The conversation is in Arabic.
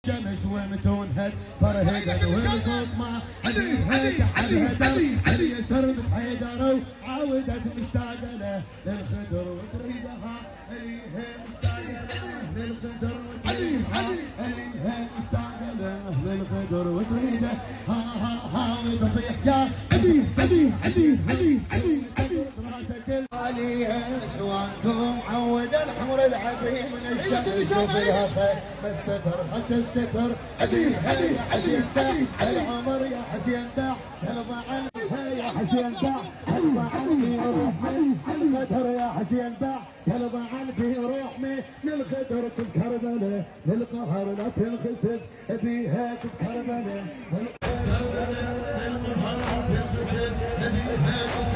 شمس ومتونهد فرهدد والصوت ما علي علي يسر من حيدر وعاودت مشتاقه له للخدر وتريدها علي مشتاقه له للخدر وتريدها علي مشتاقه له للخدر وتريده ها وتصيح يا علي راسك عليها نسوانكم عود الحمر العبي من الشمس وفيها خيمة ستر حتى استتر علي العمر يا حسين باع الضعن يا حسين باع الضعن في روح من الخدر يا حسين باع الضعن في روح من الخدر تذكربله للقهر لا تنخسف بيها تذكربله للقهر لا تنخسف بيها